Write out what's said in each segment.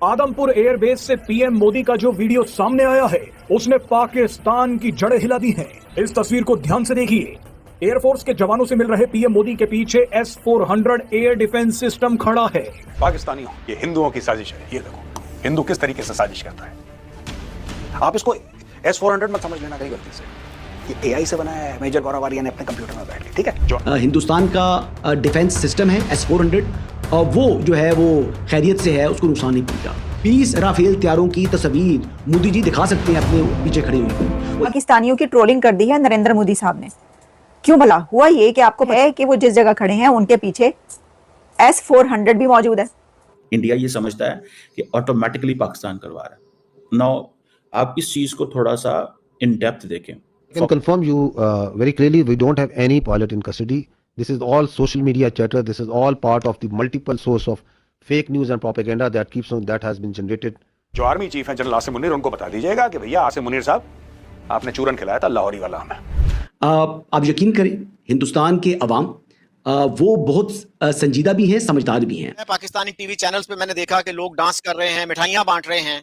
Adampur airbase से PM Modi का जो वीडियो सामने आया है उसने पाकिस्तान की जड़ें हिला दी हैं। इस तस्वीर को ध्यान से देखिए। एयरफोर्स के जवानों से मिल रहे पीएम मोदी के पीछे S-400 एयर डिफेंस सिस्टम खड़ा है। पाकिस्तानियों, ये हिंदुओं की साजिश है। ये देखो हिंदू किस तरीके से साजिश करता है। आप इसको S-400 मत समझ लेना कहीं गलती से। ये AI से बनाया है, मेजर गौरव आर्या ने अपने कंप्यूटर में बैठ के, ठीक है। जो हिंदुस्तान का डिफेंस सिस्टम है S-400 और वो जो है वो खैरियत से है, उसको नुकसान नहीं पहुंचा। 20 राफेल तैयारों की तस्वीर मोदी जी दिखा सकते हैं अपने पीछे खड़े हुए। पाकिस्तानियों की ट्रोलिंग कर दी है नरेंद्र मोदी साहब ने। क्यों भला हुआ ये कि आपको है कि वो जिस जगह खड़े हैं उनके पीछे S-400 भी मौजूद है। इंडिया ये समझता है कि ऑटोमेटिकली पाकिस्तान करवा रहा है। नाउ आप इस चीज को थोड़ा सा इन डेप्थ देखें। I can confirm you very clearly, we don't have any pilot in custody. This is all social media chatter. This is all part of the multiple source of fake news and propaganda that has been generated. जो army chief है general Asim Munir, उनको बता दीजिएगा कि भैया आसिम मुनीर साहब, आपने चूरन खिलाया था लाहौरी वाला हमें। आप यकीन करें, हिंदुस्तान के अवाम वो बहुत संजीदा भी हैं, समझदार भी हैं। पाकिस्तानी टीवी चैनल्स पे मैंने देखा कि लोग डांस कर रहे हैं, मिठाइयां बांट रहे हैं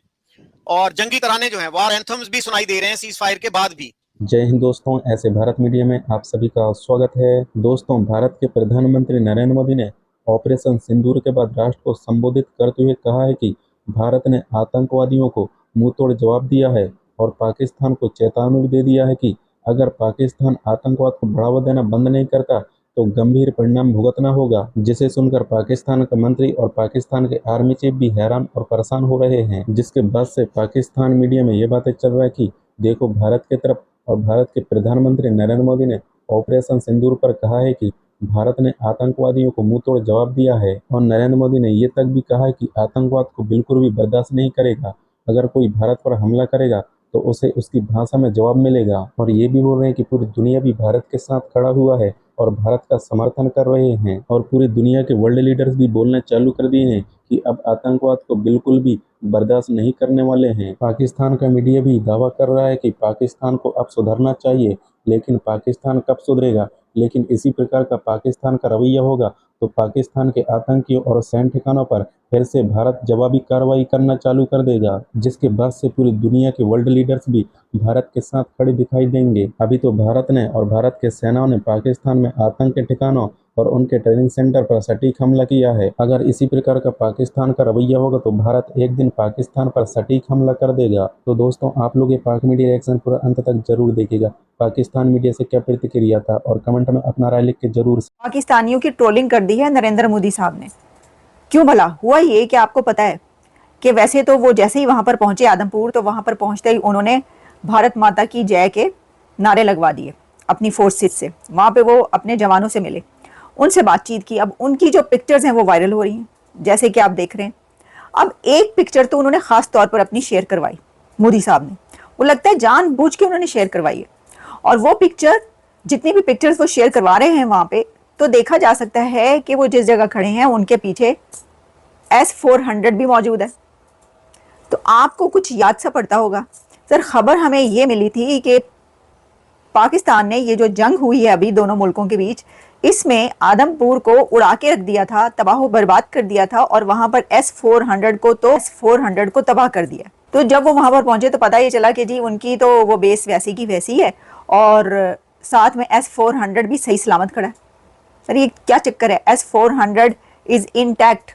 और जंगी तराने जो हैं, वॉर एंथम्स भी सुनाई दे रहे हैं सीज फायर के बाद भी। जय हिंद दोस्तों, ऐसे भारत मीडिया में आप सभी का स्वागत है। दोस्तों, भारत के प्रधानमंत्री नरेंद्र मोदी ने ऑपरेशन सिंदूर के बाद राष्ट्र को संबोधित करते हुए कहा है कि भारत ने आतंकवादियों को मुंहतोड़ जवाब दिया है और पाकिस्तान को चेतावनी भी दे दिया है कि अगर पाकिस्तान आतंकवाद को बढ़ावा देना बंद नहीं करता तो गंभीर परिणाम भुगतना होगा। जिसे सुनकर पाकिस्तान का मंत्री और पाकिस्तान के आर्मी चीफ भी हैरान और परेशान हो रहे हैं, जिसके बाद से पाकिस्तान मीडिया में ये बातें चल रहा है कि देखो भारत की तरफ, और भारत के प्रधानमंत्री नरेंद्र मोदी ने ऑपरेशन सिंदूर पर कहा है कि भारत ने आतंकवादियों को मुंहतोड़ जवाब दिया है और नरेंद्र मोदी ने ये तक भी कहा है कि आतंकवाद को बिल्कुल भी बर्दाश्त नहीं करेगा। अगर कोई भारत पर हमला करेगा तो उसे उसकी भाषा में जवाब मिलेगा। और ये भी बोल रहे हैं कि पूरी दुनिया भी भारत के साथ खड़ा हुआ है और भारत का समर्थन कर रहे हैं और पूरी दुनिया के वर्ल्ड लीडर्स भी बोलना चालू कर दिए हैं कि अब आतंकवाद को बिल्कुल भी बर्दाश्त नहीं करने वाले हैं। पाकिस्तान का मीडिया भी दावा कर रहा है कि पाकिस्तान को अब सुधरना चाहिए, लेकिन पाकिस्तान कब सुधरेगा। लेकिन इसी प्रकार का पाकिस्तान का रवैया होगा तो पाकिस्तान के आतंकियों और सैन्य ठिकानों पर फिर से भारत जवाबी कार्रवाई करना चालू कर देगा, जिसके बाद से पूरी दुनिया के वर्ल्ड लीडर्स भी भारत के साथ खड़े दिखाई देंगे। अभी तो भारत ने और भारत के सेनाओं ने पाकिस्तान में आतंक के ठिकानों और उनके ट्रेनिंग सेंटर पर सटीक हमला किया है। अगर इसी प्रकार का पाकिस्तान का रवैया होगा तो भारत एक दिन पाकिस्तान पर सटीक हमला कर देगा। तो दोस्तों, आप लोग ये पाक मीडिया रिएक्शन पूरा अंत तक जरूर देखिएगा। पाकिस्तान मीडिया से क्या प्रतिक्रिया था और कमेंट में अपना राय लिख के जरूर। पाकिस्तानियों की ट्रोलिंग कर दी है नरेंद्र मोदी साहब ने। क्यों भला हुआ ये कि आपको पता है कि वैसे तो वो जैसे ही वहां पर पहुंचे आदमपुर, तो वहां पर पहुंचते ही उन्होंने भारत माता की जय के नारे लगवा दिए अपनी फोर्सेस से। वहां पे वो अपने जवानों से मिले, उनसे बातचीत की। अब उनकी जो पिक्चर्स हैं वो वायरल हो रही हैं, जैसे कि आप देख रहे हैं। अब एक पिक्चर तो उन्होंने खास तौर पर अपनी शेयर करवाई मोदी साहब ने, वो लगता है जानबूझ के उन्होंने शेयर करवाई है। और वो पिक्चर, जितनी भी पिक्चर्स वो शेयर करवा रहे हैं वहां पे, तो देखा जा सकता है कि वो जिस जगह खड़े हैं उनके पीछे S-400 भी मौजूद है। तो आपको कुछ याद सा पड़ता होगा सर, खबर हमें ये मिली थी कि पाकिस्तान ने ये जो जंग हुई है अभी दोनों मुल्कों के बीच, इसमें आदमपुर को उड़ा के रख दिया था, तबाह बर्बाद कर दिया था और वहां पर S-400 को तबाह कर दिया। तो जब वो वहां पर पहुंचे तो पता ये चला कि जी उनकी तो वो बेस वैसी की वैसी है और साथ में S-400 भी सही सलामत खड़ा है। सर ये क्या चक्कर है? S-400 इज इंटैक्ट,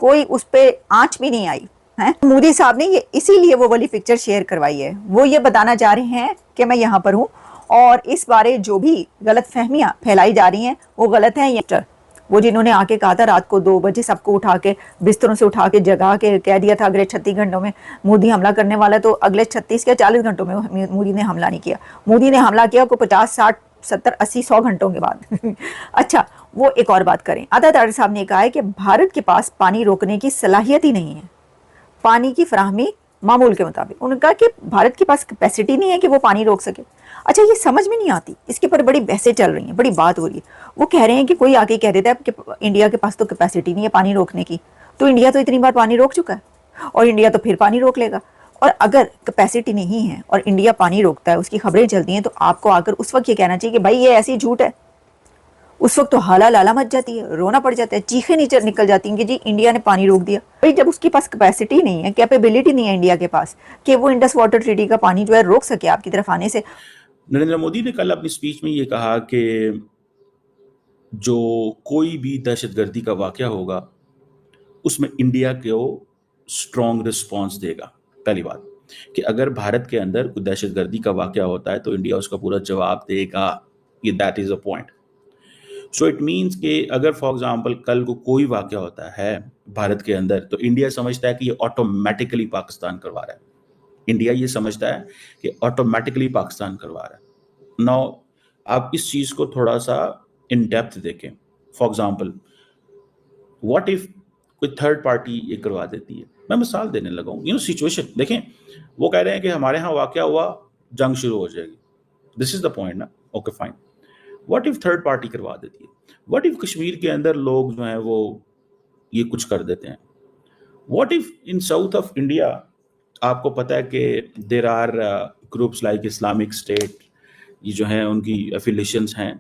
कोई उस पर आंच भी नहीं आई है। मोदी साहब ने ये इसीलिए वो वाली पिक्चर शेयर करवाई है। वो ये बताना चाह रहे हैं कि मैं यहाँ पर हूँ और इस बारे जो भी गलत फहमियाँ फैलाई जा रही हैं वो गलत हैं। ये वो जिन्होंने आके कहा था रात को 2 बजे सबको उठा के बिस्तरों से उठा के जगा के कह दिया था अगले 36 घंटों में मोदी हमला करने वाला, तो अगले 36 या 40 घंटों में मोदी ने हमला नहीं किया। मोदी ने हमला किया को 50, 60, 70, 80, 100 घंटों के बाद। अच्छा, वो एक और बात करें। अदातार साहब ने कहा है कि भारत के पास पानी रोकने की सलाहियत ही नहीं है, पानी की फराहमी मामूल के मुताबिक। उन्होंने कहा कि भारत के पास कैपेसिटी नहीं है कि वो पानी रोक सके। अच्छा, ये समझ में नहीं आती, इसके पर बड़ी बहसें चल रही हैं, बड़ी बात हो रही है। वो कह रहे हैं कि कोई आके कह देता है कि इंडिया के पास तो कैपेसिटी नहीं है पानी रोकने की, तो इंडिया तो इतनी बार पानी रोक चुका है और इंडिया तो फिर पानी रोक लेगा। और अगर कैपेसिटी नहीं है और इंडिया पानी रोकता है, उसकी खबरें चलती हैं, तो आपको आकर उस वक्त ये कहना चाहिए कि भाई ये ऐसी झूठ है। उस वक्त तो हाला लाला मच जाती है, रोना पड़ जाता है, चीखें नीचे निकल जाती हैं कि जी इंडिया ने पानी रोक दिया। भाई जब उसके पास कैपेसिटी नहीं है, कैपेबिलिटी नहीं है इंडिया के पास कि वो इंडस वाटर ट्रीटी का पानी जो है रोक सके आपकी तरफ आने से। नरेंद्र मोदी ने कल अपनी स्पीच में ये कहा कि जो कोई भी दहशतगर्दी का वाकया होगा उसमें इंडिया को स्ट्रॉन्ग रिस्पॉन्स देगा। पहली बात कि अगर भारत के अंदर कोई दहशतगर्दी का वाकया होता है तो इंडिया उसका पूरा जवाब देगा। ये that is a point. So it means कि अगर फॉर एग्जांपल कल को कोई वाकया होता है भारत के अंदर तो इंडिया समझता है कि ये ऑटोमेटिकली पाकिस्तान करवा रहा है। इंडिया ये समझता है कि ऑटोमेटिकली पाकिस्तान करवा रहा है। नाउ आप इस चीज को थोड़ा सा इन डेप्थ देखें। फॉर एग्जांपल व्हाट इफ कोई थर्ड पार्टी ये करवा देती है। मैं मिसाल देने लगा हूँ, सिचुएशन देखें। वो कह रहे हैं कि हमारे यहाँ वाकया हुआ, जंग शुरू हो जाएगी। दिस इज द पॉइंट ना। Okay fine. What if third party करवा देती है? व्हाट इफ कश्मीर के अंदर लोग जो हैं वो ये कुछ कर देते हैं? What if in south of India आपको पता है कि there are groups like Islamic State, ये जो हैं उनकी एफिलिएशंस हैं।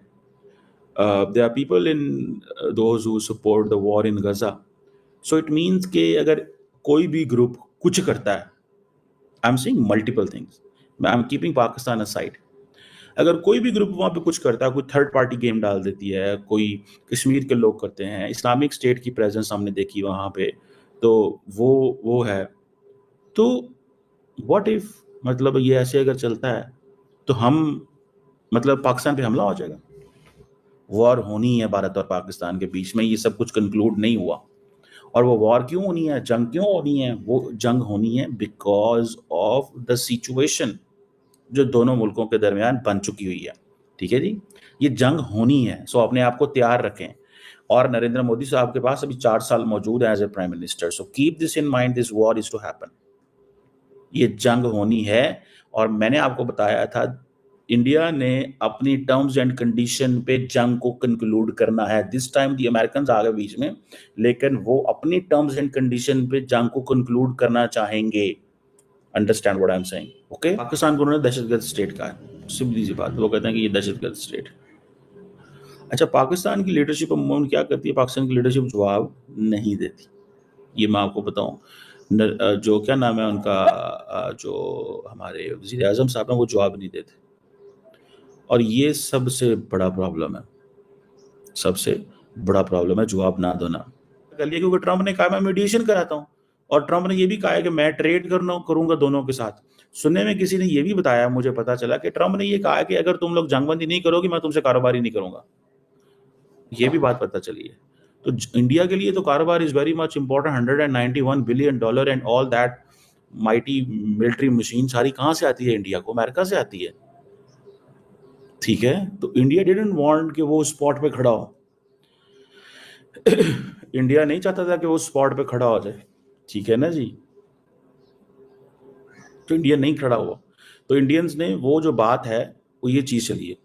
There are people in those who support the war in Gaza. So it means कि अगर कोई भी ग्रुप कुछ करता है, I am saying multiple things, I am keeping Pakistan aside. अगर कोई भी ग्रुप वहाँ पे कुछ करता है, कोई थर्ड पार्टी गेम डाल देती है, कोई कश्मीर के लोग करते हैं, इस्लामिक स्टेट की प्रेजेंस हमने देखी वहाँ पे, तो वो है। तो व्हाट इफ मतलब ये ऐसे अगर चलता है तो हम मतलब पाकिस्तान पे हमला हो जाएगा। वॉर होनी है भारत और पाकिस्तान के बीच में, ये सब कुछ कंक्लूड नहीं हुआ। और वो वॉर क्यों होनी है, जंग क्यों होनी है? वो जंग होनी है बिकॉज ऑफ द सिचुएशन जो दोनों मुल्कों के दरमियान बन चुकी हुई है। ठीक है जी, ये जंग होनी है। सो अपने आप को तैयार रखें। और नरेंद्र मोदी साहब के पास अभी 4 साल मौजूद है as a prime minister. So keep this in mind, this war is to happen. ये जंग होनी है। और मैंने आपको बताया था इंडिया ने अपनी टर्म्स एंड कंडीशन पे जंग को कंक्लूड करना है। दिस टाइम दी अमेरिकन आ गए बीच में, लेकिन वो अपनी टर्म्स एंड कंडीशन पे जंग को कंक्लूड करना चाहेंगे। Understand what I am saying? Okay. Pakistan को उन्होंने दहशतगर्द स्टेट कहा है, सिंपली सी बात। वो कहते हैं कि ये दहशतगर्द स्टेट। अच्छा, पाकिस्तान की लीडरशिप अमूमन क्या करती है? पाकिस्तान की लीडरशिप जवाब नहीं देती। ये मैं आपको बताऊं, जो क्या नाम है उनका, जो हमारे वज़ीर आज़म साहब हैं, वो जवाब नहीं देते। और ये सबसे बड़ा प्रॉब्लम है, सबसे बड़ा प्रॉब्लम है जवाब ना देना। क्योंकि ट्रंप ने कहा मैं मीडिएशन कराता हूँ, और ट्रंप ने ये भी कहा है कि मैं ट्रेड करूंगा दोनों के साथ। सुनने में किसी ने ये भी बताया, मुझे पता चला कि ट्रंप ने ये कहा है कि अगर तुम लोग जंगबंदी नहीं करोगे मैं तुमसे कारोबार ही नहीं करूंगा। ये भी बात पता चली है। तो इंडिया के लिए तो कारोबार is very much important. $191 billion and all that mighty military machine सारी कहाँ से आती है? इंडिया को, अमेरिका से आती है। ठीक है, तो इंडिया डिडंट वांट कि वो स्पॉट पे खड़ा हो। इंडिया नहीं चाहता था कि वो स्पॉट पे खड़ा हो जाए। ठीक है ना जी? तो इंडिया नहीं खड़ा हुआ। तो इंडियंस ने वो जो बात है वो ये चीज चली है।